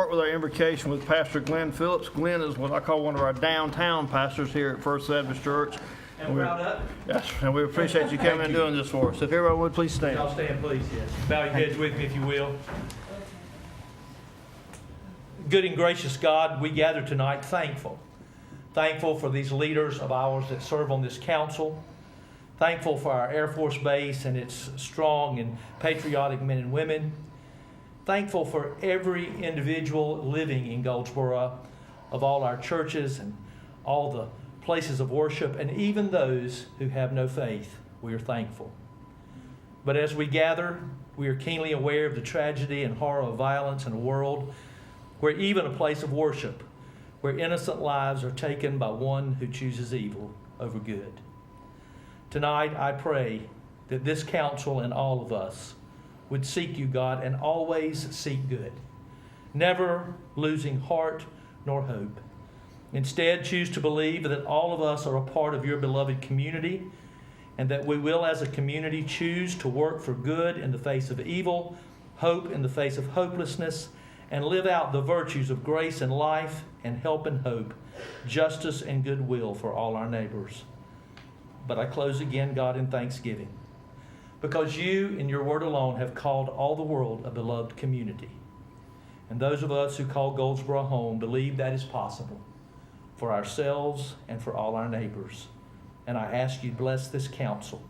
start with our invocation with Pastor Glenn Phillips. Glenn is what I call one of our downtown pastors here at First Baptist Church. And proud of it. Yes, and we appreciate you coming and doing this for us. If everyone would please stand. Y'all stand, please. Yes. Bow your heads with me, if you will. Good and gracious God, we gather tonight thankful. Thankful for these leaders of ours that serve on this council. Thankful for our Air Force Base and its strong and patriotic men and women. Thankful for every individual living in Goldsboro, of all our churches and all the places of worship, and even those who have no faith. We are thankful. But as we gather, we are keenly aware of the tragedy and horror of violence in a world where even a place of worship, where innocent lives are taken by one who chooses evil over good. Tonight, I pray that this council and all of us would seek you, God, and always seek good, never losing heart nor hope. Instead, choose to believe that all of us are a part of your beloved community, and that we will, as a community, choose to work for good in the face of evil, hope in the face of hopelessness, and live out the virtues of grace and life, and help and hope, justice and goodwill for all our neighbors. But I close again, God, in thanksgiving, because you, in your word alone, have called all the world a beloved community. And those of us who call Goldsboro home believe that is possible for ourselves and for all our neighbors. And I ask you to bless this council,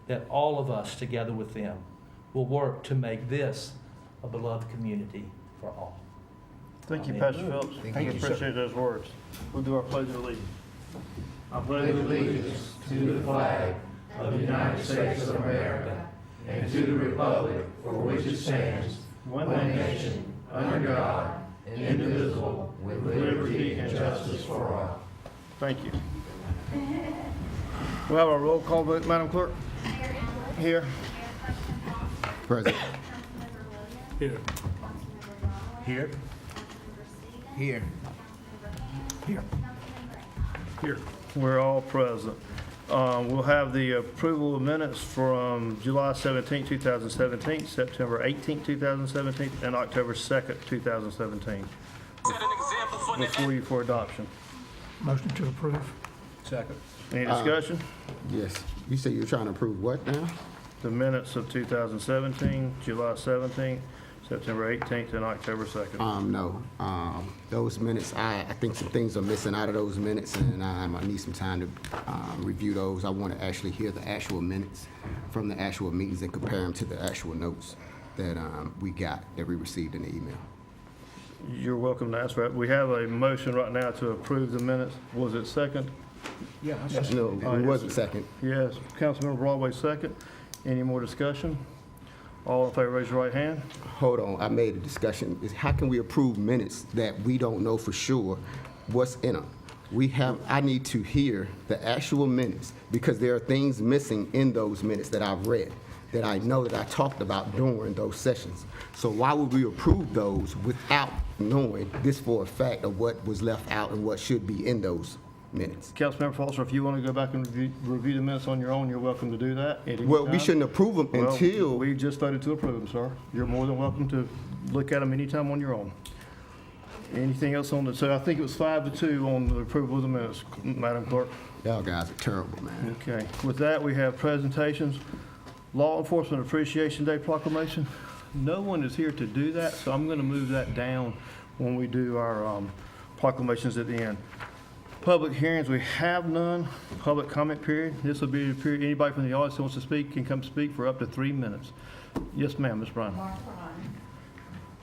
that all of us together with them will work to make this a beloved community for all. Thank you, Amen. Pastor Phillips. Thank We you, appreciate those words. We'll do our pledge of allegiance. I pledge allegiance to the flag of the United States of America and to the republic for which it stands, one nation, under God, indivisible, with liberty and justice for all. Thank you. We'll have our roll call vote, Madam Clerk. Here. Present. Here. Here. Here. Here. Here. We're all present. We'll have the approval of minutes from July 17, 2017, September 18, 2017, and October 2nd, 2017. Before you for adoption. Motion to approve. Second. Any discussion? Yes. You say you're trying to approve what now? The minutes of 2017, July 17th, September 18th, and October 2nd. No. Those minutes, I think some things are missing out of those minutes, and I need some time to review those. I want to actually hear the actual minutes from the actual meetings and compare them to the actual notes that we got, that we received in the email. You're welcome to ask for it. We have a motion right now to approve the minutes. Was it second? Yeah. No, it wasn't second. Yes. Councilmember Broadway, second. Any more discussion? All in favor, raise your right hand. Hold on, I made a discussion. How can we approve minutes that we don't know for sure what's in them? I need to hear the actual minutes, because there are things missing in those minutes that I've read, that I know that I talked about during those sessions. So why would we approve those without knowing this for a fact of what was left out and what should be in those minutes? Councilmember Foster, if you want to go back and review the minutes on your own, you're welcome to do that. at any Well, we time. shouldn't approve them Well, until... we just voted to approve them, sir. You're more than welcome to look at them anytime on your own. Anything else on the, so I think it was 5-2 on the approval of the minutes, Madam Clerk. Y'all guys are terrible, man. Okay. With that, we have presentations. Law Enforcement Appreciation Day proclamation. No one is here to do that, so I'm going to move that down when we do our proclamations at the end. Public hearings, we have none. Public comment period. This will be a period, anybody from the audience who wants to speak can come speak for up to 3 minutes. Yes, ma'am, Ms. Bryan. Martha Ryan.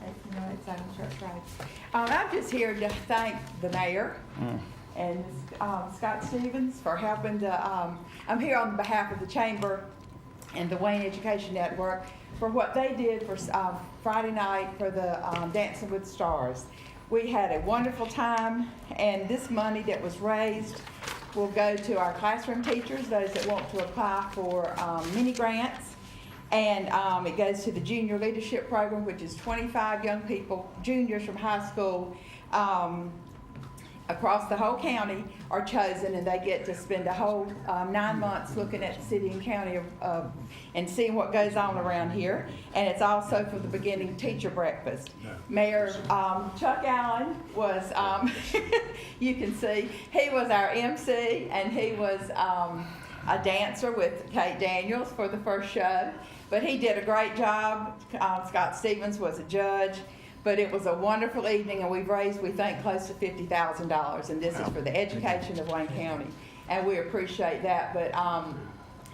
As you know, it's on Church Road. I'm just here to thank the mayor and Scott Stevens for helping to, I'm here on behalf of the Chamber and the Wayne Education Network for what they did for Friday night for the Dancing with the Stars. We had a wonderful time, and this money that was raised will go to our classroom teachers, those that want to apply for mini grants. And it goes to the Junior Leadership Program, which is 25 young people, juniors from high school, across the whole county are chosen, and they get to spend a whole 9 months looking at the city and county and seeing what goes on around here. And it's also for the beginning teacher breakfast. Mayor Chuck Allen was, you can see, he was our MC, and he was a dancer with Kate Daniels for the first show. But he did a great job. Scott Stevens was a judge. But it was a wonderful evening, and we've raised, we think, close to $50,000, and this is for the education of Wayne County, and we appreciate that. But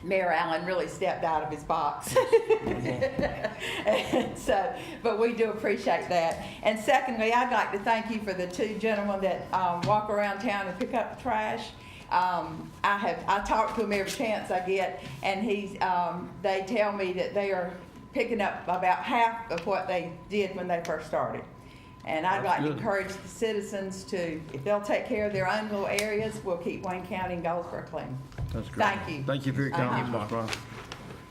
Mayor Allen really stepped out of his box. And so, but we do appreciate that. And secondly, I'd like to thank you for the two gentlemen that walk around town and pick up the trash. I talk to them every chance I get, and they tell me that they are picking up about half of what they did when they first started. And I'd like to encourage the citizens to, if they'll take care of their own little areas, we'll keep Wayne County and Goldsboro clean. That's great. Thank you. Thank you for your comments, Ms. Brown.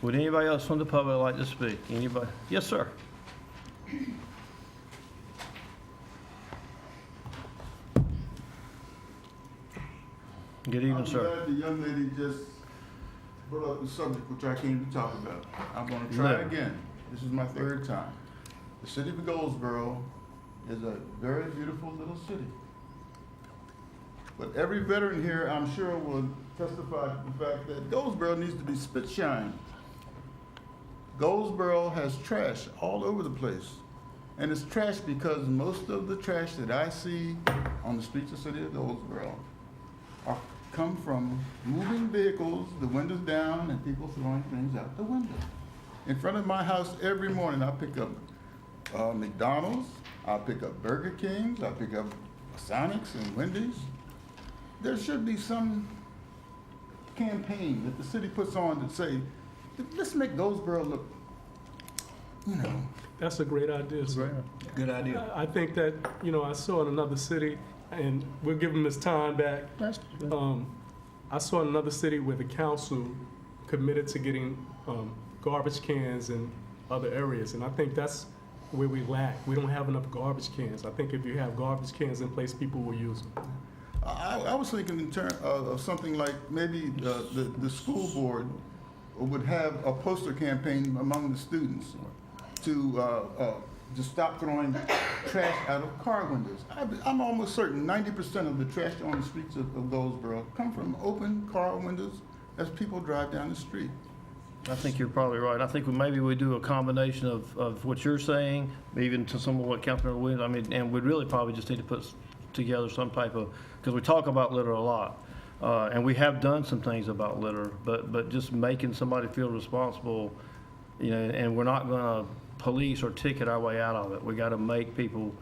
Would anybody else from the public like to speak? Anybody? Yes, sir. Good evening, I'm sir. glad the young lady just brought up the subject which I came to talk about. I'm gonna try Litter. again. This is my third time. The city of Goldsboro is a very beautiful little city. But every veteran here, I'm sure, will testify to the fact that Goldsboro needs to be spit shine. Goldsboro has trash all over the place. And it's trash because most of the trash that I see on the streets of the city of Goldsboro come from moving vehicles, the windows down, and people throwing things out the window. In front of my house every morning, I pick up McDonald's, I pick up Burger Kings, I pick up Sonics and Wendy's. There should be some campaign that the city puts on to say, let's make Goldsboro look, you know. That's a great idea, sir. Good idea. I think that, I saw in another city, and we'll give him his time back. I saw in another city where the council committed to getting garbage cans in other areas, and I think that's where we lack. We don't have enough garbage cans. I think if you have garbage cans in place, people will use them. I was thinking in terms of something like maybe the school board would have a poster campaign among the students to stop throwing trash out of car windows. I'm almost certain 90% of the trash on the streets of Goldsboro come from open car windows as people drive down the street. I think you're probably right. I think maybe we do a combination of what you're saying, even to some of what Councilmember Williams, and we'd really probably just need to put together some type of, because we talk about litter a lot. And we have done some things about litter, but just making somebody feel responsible, and we're not gonna police or ticket our way out of it. We gotta make people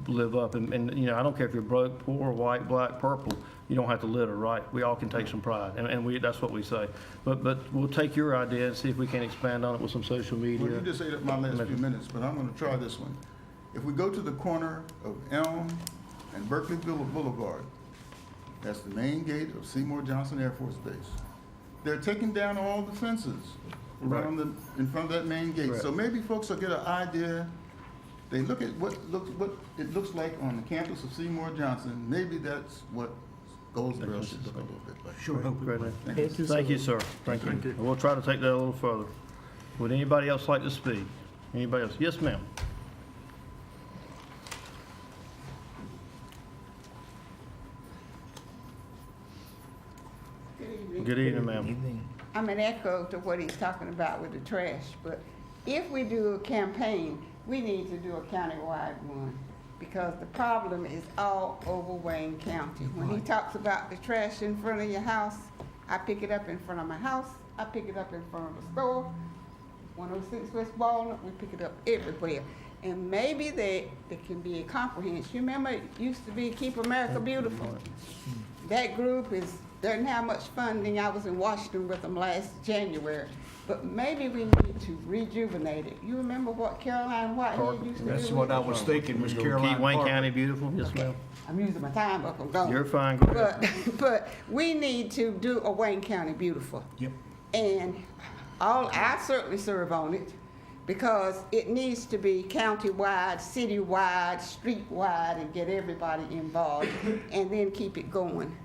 live up, and I don't care if you're broke, poor, white, black, purple, you don't have to litter, right? We all can take some pride, and that's what we say. But we'll take your idea and see if we can expand on it with some social media. Well, you just ate up my last few minutes, but I'm gonna try this one. If we go to the corner of Elm and Berkeley Boulevard, that's the main gate of Seymour Johnson Air Force Base. They're taking down all the fences around in front of that main gate. Right. So maybe folks will get an idea. They look at what it looks like on the campus of Seymour Johnson. Maybe that's what Goldsboro should look a little bit like. Sure. Thank you. Thank you, sir. Thank you. And we'll try to take that a little further. Would anybody else like to speak? Anybody else? Yes, ma'am. Good evening, ma'am. I'm an echo to what he's talking about with the trash, but if we do a campaign, we need to do a countywide one, because the problem is all over Wayne County. When he talks about the trash in front of your house, I pick it up in front of my house, I pick it up in front of the store, 106 West Walnut, we pick it up everywhere. And maybe there can be a comprehension. You remember it used to be Keep America Beautiful? That group doesn't have much funding. I was in Washington with them last January. But maybe we need to rejuvenate it. You remember what Caroline Whitehead used to do? That's what I was thinking, was Caroline Keep Wayne Parker. County beautiful. Yes, ma'am. I'm using my time up, I'm going. You're fine. Go ahead. But we need to do a Wayne County beautiful. Yep. And I certainly serve on it, because it needs to be county-wide, city-wide, street-wide, and get everybody involved, and then keep it going.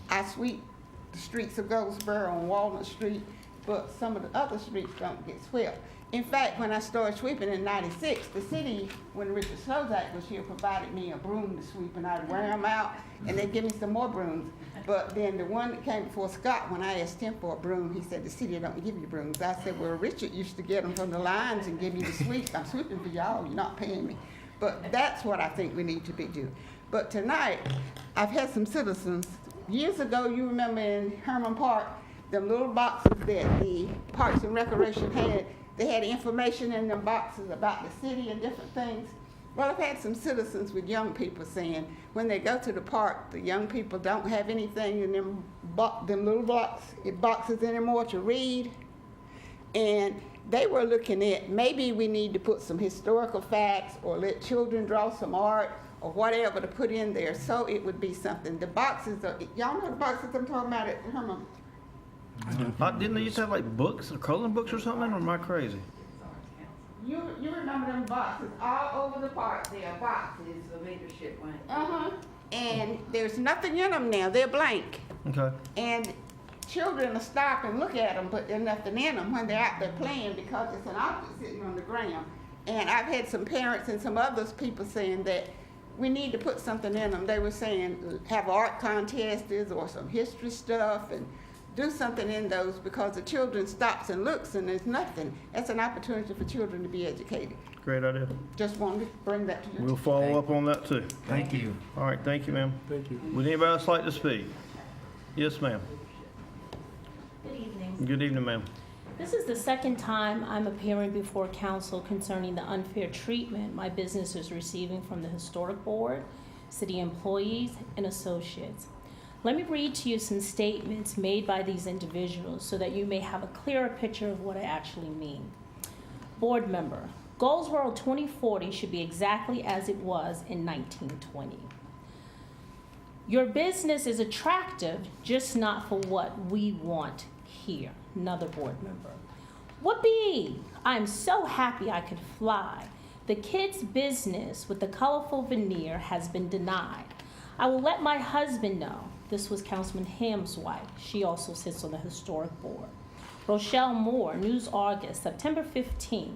I sweep the streets of Goldsboro on Walnut Street, but some of the other streets don't get swept. In fact, when I started sweeping in '96, the city, when Richard Slozak was here, provided me a broom to sweep, and I'd wear them out, and they'd give me some more brooms. But then the one that came before Scott, when I asked him for a broom, he said, the city don't give you brooms. I said, well, Richard used to get them from the lines and give me the sweep. I'm sweeping for y'all, you're not paying me. But that's what I think we need to be doing. But tonight, I've had some citizens, years ago, you remember in Herman Park, them little boxes that the Parks and Recreation had, they had information in them boxes about the city and different things. Well, I've had some citizens with young people saying, when they go to the park, the young people don't have anything in them little boxes anymore to read. And they were looking at, maybe we need to put some historical facts or let children draw some art or whatever to put in there so it would be something. The boxes are, y'all know the boxes I'm talking about at Herman? Didn't they used to have like books or coloring books or something, or am I crazy? You remember them boxes all over the park? There are boxes. The leadership one. And there's nothing in them now. They're blank. Okay. And children will stop and look at them, but there's nothing in them when they're out there playing because it's an object sitting on the ground. And I've had some parents and some other people saying that we need to put something in them. They were saying have art contests or some history stuff and do something in those because the children stops and looks and there's nothing. That's an opportunity for children to be educated. Great idea. Just wanted to bring that to you. We'll follow up on that too. Thank you. All right, thank you, ma'am. Thank you. Would anybody else like to speak? Yes, ma'am. Good evening. Good evening, ma'am. This is the second time I'm appearing before council concerning the unfair treatment my business is receiving from the Historic Board, city employees, and associates. Let me read to you some statements made by these individuals so that you may have a clearer picture of what I actually mean. Board member, Goldsboro 2040 should be exactly as it was in 1920. Your business is attractive, just not for what we want here. Another board member. Whoopee! I'm so happy I could fly. The kid's business with the colorful veneer has been denied. I will let my husband know. This was Councilman Ham's wife. She also sits on the Historic Board. Rochelle Moore, News August, September 15th.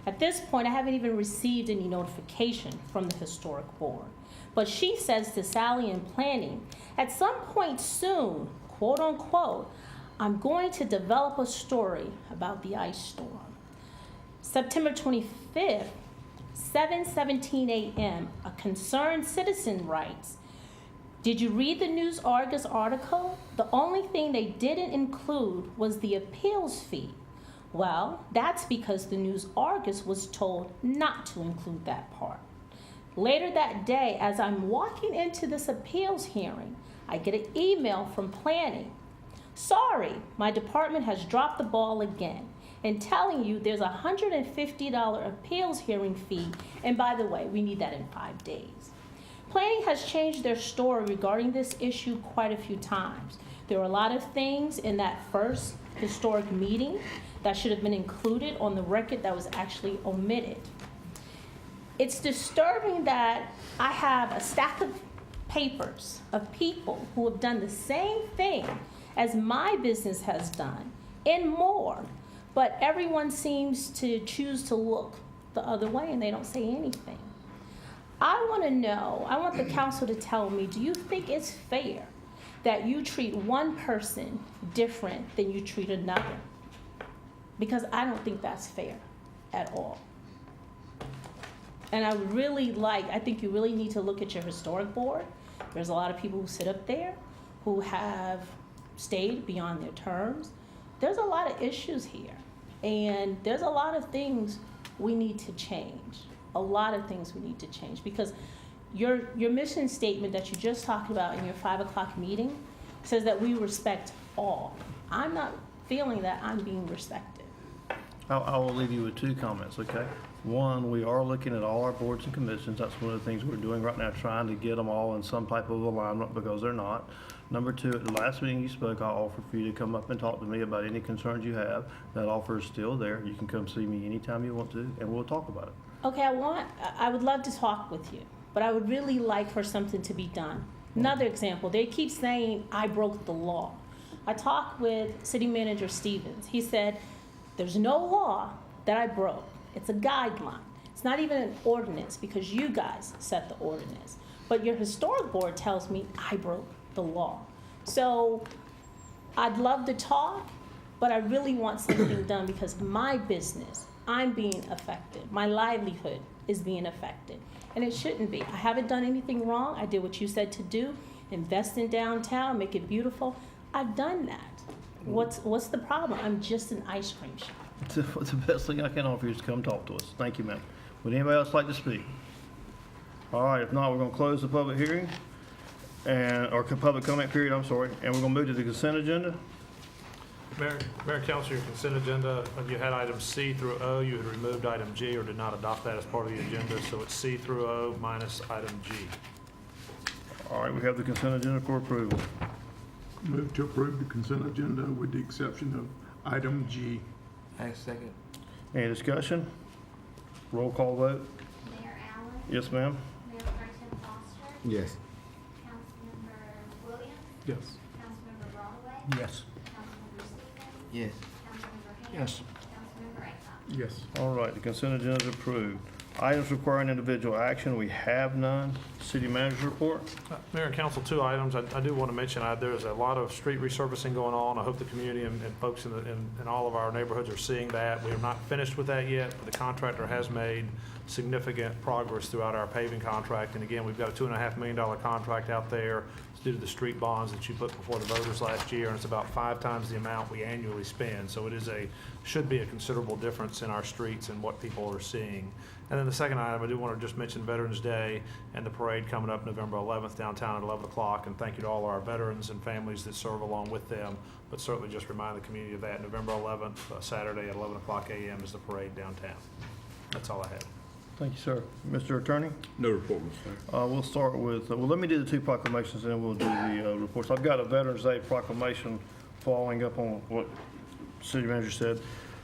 At this point, I haven't even received any notification from the Historic Board. But she says to Sally in planning, at some point soon, quote unquote, I'm going to develop a story about the ice storm. September 25th, 7:17 a.m., a concerned citizen writes, did you read the News Argus article? The only thing they didn't include was the appeals fee. Well, that's because the News Argus was told not to include that part. Later that day, as I'm walking into this appeals hearing, I get an email from planning. Sorry, my department has dropped the ball again in telling you there's a $150 appeals hearing fee, and by the way, we need that in 5 days. Planning has changed their story regarding this issue quite a few times. There were a lot of things in that first historic meeting that should have been included on the record that was actually omitted. It's disturbing that I have a stack of papers of people who have done the same thing as my business has done and more, but everyone seems to choose to look the other way and they don't say anything. I want to know, I want the council to tell me, do you think it's fair that you treat one person different than you treat another? Because I don't think that's fair at all. And I would really I think you really need to look at your historic board. There's a lot of people who sit up there who have stayed beyond their terms. There's a lot of issues here. And there's a lot of things we need to change. A lot of things we need to change because your mission statement that you just talked about in your 5 o'clock meeting says that we respect all. I'm not feeling that I'm being respected. I will leave you with 2 comments, okay? One, we are looking at all our boards and commissions. That's one of the things we're doing right now, trying to get them all in some type of alignment because they're not. Number two, at the last meeting you spoke, I offered for you to come up and talk to me about any concerns you have. That offer is still there. You can come see me anytime you want to, and we'll talk about it. Okay, I would love to talk with you, but I would really like for something to be done. Another example, they keep saying I broke the law. I talked with City Manager Stevens. He said, there's no law that I broke. It's a guideline. It's not even an ordinance because you guys set the ordinance. But your historic board tells me I broke the law. So I'd love to talk, but I really want something done because my business, I'm being affected. My livelihood is being affected. And it shouldn't be. I haven't done anything wrong. I did what you said to do. Invest in downtown, make it beautiful. I've done that. What's the problem? I'm just an ice cream shop. The best thing I can offer you is to come talk to us. Thank you, ma'am. Would anybody else like to speak? All right, if not, we're going to close the public hearing, or public comment period, I'm sorry, and we're going to move to the consent agenda. Mayor and Council, your consent agenda, you had items C through O. You had removed item G or did not adopt that as part of the agenda, so it's C through O minus item G. All right, we have the consent agenda for approval. Move to approve the consent agenda with the exception of item G. Second. Any discussion? Roll call vote. Mayor Allen, Yes, ma'am. Mayor Pro Tem Foster, Yes. Councilmember Williams, Yes. Councilmember Broadway, Yes. Councilmember Stevens, Yes. Councilmember Ham. Yes. Councilmember Acott. Yes. All right, the consent agenda is approved. Items requiring individual action, we have none. City manager's report. Mayor and Council, two items. I do want to mention, there's a lot of street resurfacing going on. I hope the community and folks in all of our neighborhoods are seeing that. We are not finished with that yet, but the contractor has made significant progress throughout our paving contract. And again, we've got a $2.5 million contract out there. It's due to the street bonds that you put before the voters last year, and it's about 5 times the amount we annually spend. So it should be a considerable difference in our streets and what people are seeing. And then the second item, I do want to just mention Veterans Day and the parade coming up November 11th downtown at 11 o'clock. And thank you to all our veterans and families that serve along with them. But certainly just remind the community of that. November 11th, Saturday at 11 o'clock a.m. is the parade downtown. That's all I have. Thank you, sir. Mr. Attorney? No report, Mr. Mayor. We'll start with, let me do the two proclamations and then we'll do the reports. I've got a Veterans Day proclamation following up on what City Manager said.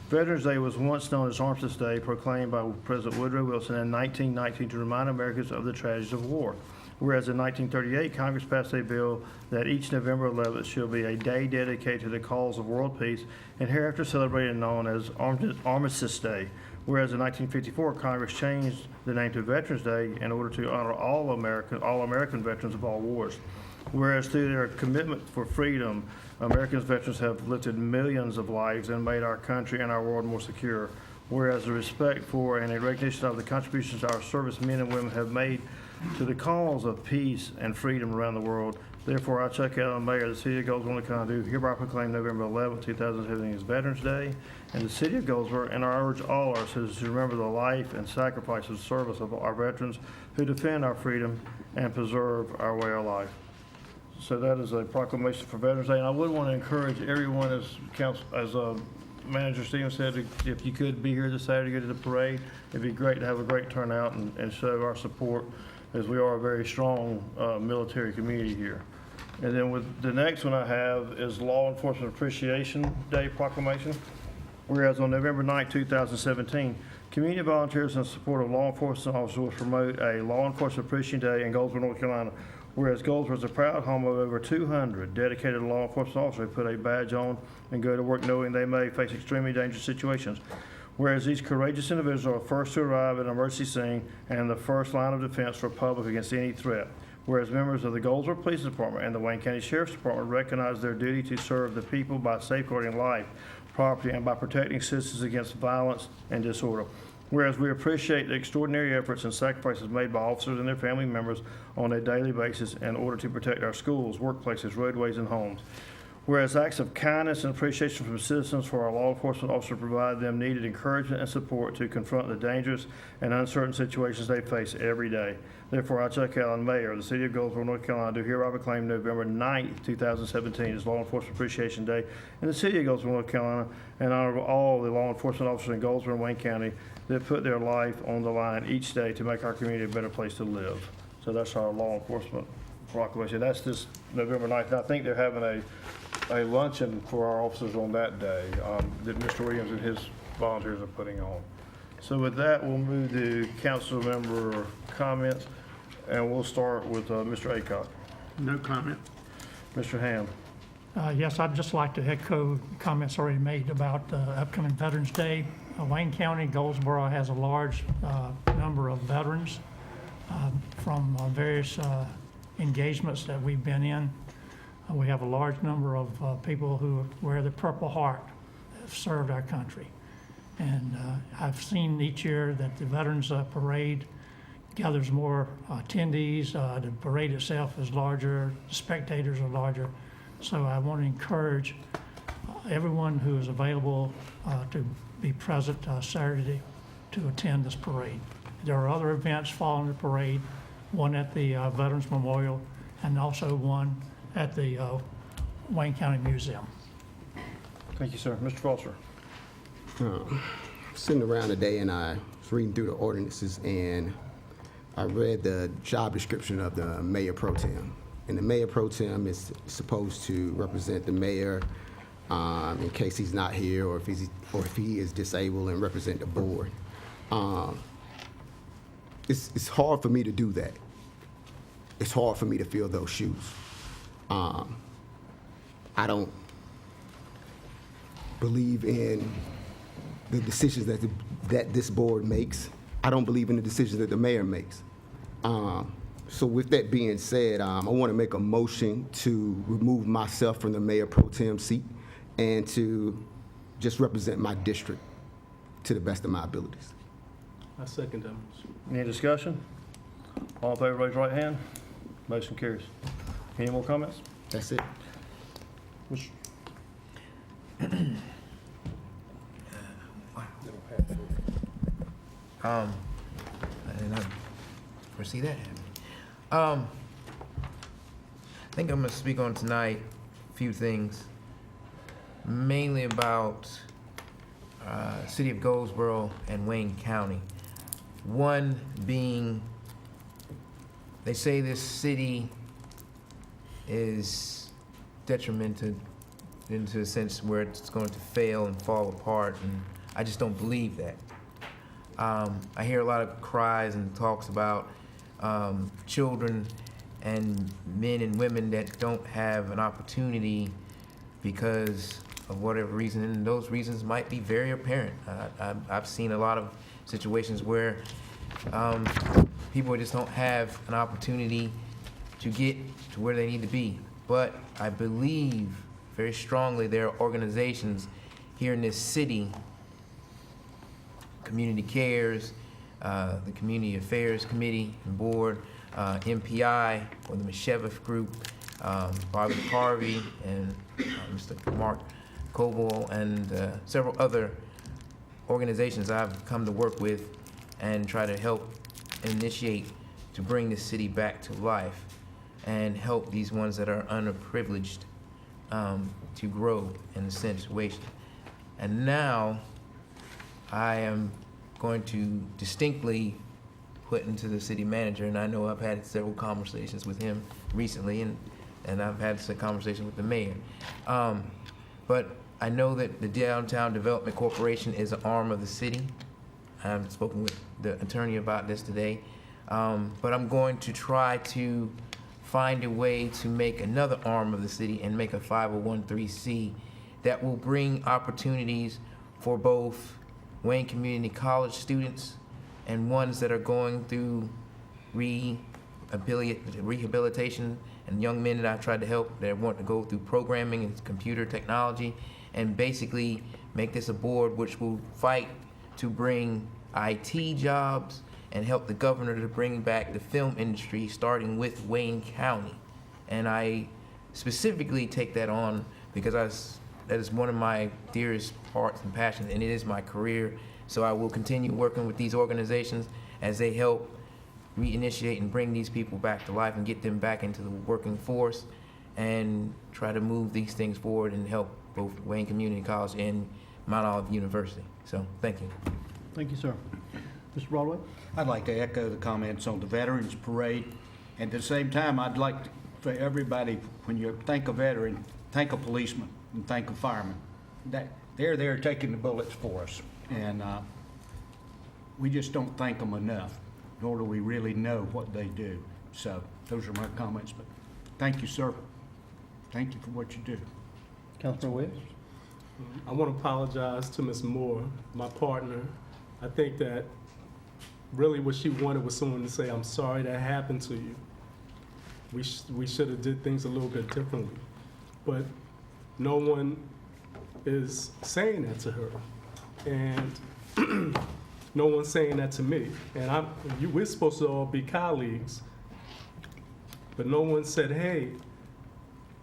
Veterans Day was once known as Armistice Day, proclaimed by President Woodrow Wilson in 1919 to remind Americans of the tragedies of war. Whereas in 1938, Congress passed a bill that each November 11th shall be a day dedicated to the cause of world peace and hereafter celebrated and known as Armistice Day. Whereas in 1954, Congress changed the name to Veterans Day in order to honor all American veterans of all wars. Whereas through their commitment for freedom, American veterans have lifted millions of lives and made our country and our world more secure. Whereas the respect for and a recognition of the contributions our servicemen and women have made to the cause of peace and freedom around the world. Therefore, I, Chuck Allen, Mayor of the City of Goldsboro, do hereby proclaim November 11, 2017 as Veterans Day in the City of Goldsboro, and I urge all our citizens to remember the life and sacrifice of service of our veterans who defend our freedom and preserve our way of life. So that is a proclamation for Veterans Day, and I would want to encourage everyone, as Manager Stevens said, if you could be here this Saturday, go to the parade. It'd be great to have a great turnout and show our support, as we are a very strong military community here. And then with the next one I have is Law Enforcement Appreciation Day proclamation. Whereas on November 9, 2017, community volunteers in support of law enforcement officers will promote a Law Enforcement Appreciation Day in Goldsboro, North Carolina. Whereas Goldsboro is a proud home of over 200 dedicated law enforcement officers who put a badge on and go to work knowing they may face extremely dangerous situations. Whereas these courageous individuals are first to arrive at an emergency scene and the first line of defense for public against any threat. Whereas members of the Goldsboro Police Department and the Wayne County Sheriff's Department recognize their duty to serve the people by safeguarding life, property, and by protecting citizens against violence and disorder. Whereas we appreciate the extraordinary efforts and sacrifices made by officers and their family members on a daily basis in order to protect our schools, workplaces, roadways, and homes. Whereas acts of kindness and appreciation from citizens for our law enforcement officers provide them needed encouragement and support to confront the dangerous and uncertain situations they face every day. Therefore, I, Chuck Allen, Mayor of the City of Goldsboro, North Carolina, do hereby proclaim November 9th, 2017 as Law Enforcement Appreciation Day in the City of Goldsboro, North Carolina, in honor of all the law enforcement officers in Goldsboro and Wayne County that put their life on the line each day to make our community a better place to live. So that's our Law Enforcement proclamation. That's this November 9th. And I think they're having a luncheon for our officers on that day that Mr. Williams and his volunteers are putting on. So with that, we'll move to council member comments, and we'll start with Mr. Aycock. No comment. Mr. Ham. Yes, I'd just like to echo comments already made about upcoming Veterans Day. Wayne County, Goldsboro has a large number of veterans from various engagements that we've been in. We have a large number of people who wear the Purple Heart, have served our country. And I've seen each year that the Veterans Parade gathers more attendees. The parade itself is larger, the spectators are larger. So I want to encourage everyone who is available to be present Saturday to attend this parade. There are other events following the parade, one at the Veterans Memorial and also one at the Wayne County Museum. Thank you, sir. Mr. Foster. Sitting around today and I was reading through the ordinances and I read the job description of the mayor pro tem. And the mayor pro tem is supposed to represent the mayor in case he's not here or if he is disabled and represent the board. It's hard for me to do that. It's hard for me to fill those shoes. I don't believe in the decisions that this board makes. I don't believe in the decisions that the mayor makes. So with that being said, I want to make a motion to remove myself from the mayor pro tem seat and to just represent my district to the best of my abilities. I second that. Any discussion? All in favor, raise your right hand. Motion carries. Any more comments? That's it. Mr. I did not foresee that happening. I think I'm gonna speak on tonight a few things, mainly about City of Goldsboro and Wayne County. One being, they say this city is detrimental into a sense where it's going to fail and fall apart, and I just don't believe that. I hear a lot of cries and talks about children and men and women that don't have an opportunity because of whatever reason, and those reasons might be very apparent. I've seen a lot of situations where people just don't have an opportunity to get to where they need to be. But I believe very strongly there are organizations here in this city, Community Cares, the Community Affairs Committee and Board, MPI, or the Meshevich Group, Bobby Harvey, and Mr. Mark Coble, and several other organizations I've come to work with and try to help initiate to bring the city back to life and help these ones that are underprivileged to grow in the situation. And now I am going to distinctly put into the city manager, and I know I've had several conversations with him recently, and I've had some conversations with the mayor. But I know that the Downtown Development Corporation is an arm of the city. I've spoken with the attorney about this today. But I'm going to try to find a way to make another arm of the city and make a 501(c) that will bring opportunities for both Wayne Community College students and ones that are going through rehabilitation, and young men that I've tried to help that want to go through programming and computer technology, and basically make this a board which will fight to bring IT jobs and help the governor to bring back the film industry, starting with Wayne County. And I specifically take that on because that is one of my dearest hearts and passions, and it is my career. So I will continue working with these organizations as they help reinitiate and bring these people back to life and get them back into the working force and try to move these things forward and help both Wayne Community College and Mount Olive University. So, thank you. Thank you, sir. Mr. Broadway? I'd like to echo the comments on the Veterans Parade. At the same time, I'd like for everybody, when you think of veteran, think of policemen and think of firemen. That, they're there taking the bullets for us, and we just don't thank them enough, nor do we really know what they do. So those are my comments, but thank you, sir. Thank you for what you do. Councilman Williams? I want to apologize to Ms. Moore, my partner. I think that really what she wanted was someone to say, I'm sorry that happened to you. We should have did things a little bit differently. But no one is saying that to her. And no one's saying that to me. And we're supposed to all be colleagues. But no one said, hey,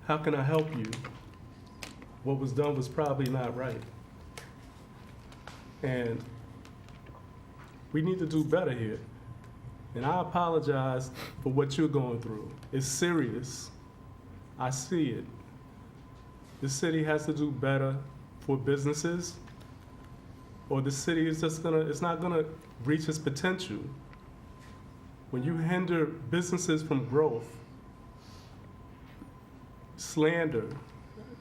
how can I help you? What was done was probably not right. And we need to do better here. And I apologize for what you're going through. It's serious. I see it. The city has to do better for businesses, or the city is just it's not gonna reach its potential. When you hinder businesses from growth, slander,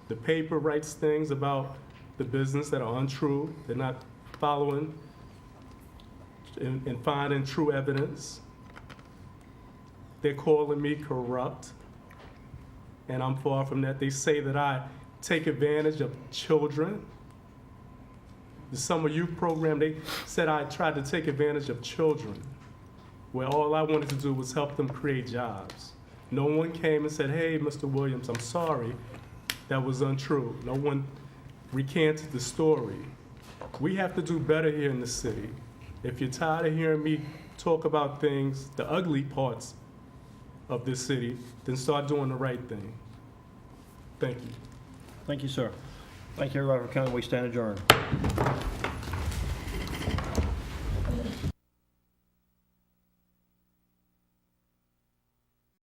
the paper writes things about the business that are untrue, they're not following and finding true evidence. They're calling me corrupt, and I'm far from that. They say that I take advantage of children. The summer youth program, they said I tried to take advantage of children, where all I wanted to do was help them create jobs. No one came and said, hey, Mr. Williams, I'm sorry, that was untrue. No one recanted the story. We have to do better here in the city. If you're tired of hearing me talk about things, the ugly parts of this city, then start doing the right thing. Thank you. Thank you, sir. Thank you, everybody, for coming. We stand adjourned.